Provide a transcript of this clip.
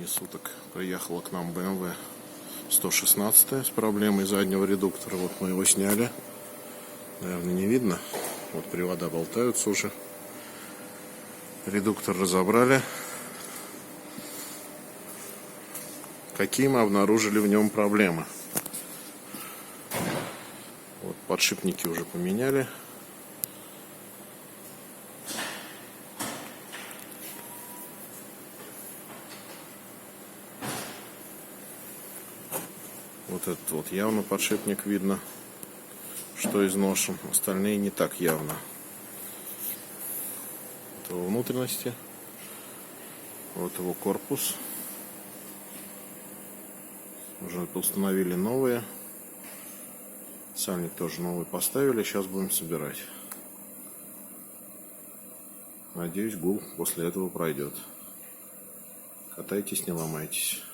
времени суток приехала к нам BMW 116 с проблемой заднего редуктора. Вот мы его сняли. Наверное, не видно. Вот привода болтаются уже. Редуктор разобрали. Какие мы обнаружили в нем проблемы? Вот подшипники уже поменяли. Вот этот вот явно подшипник видно, что изношен. Остальные не так явно. Это его внутренности. Вот его корпус. Уже установили новые. Сальник тоже новый поставили. Сейчас будем собирать. Надеюсь, гул после этого пройдет. Катайтесь, не ломайтесь.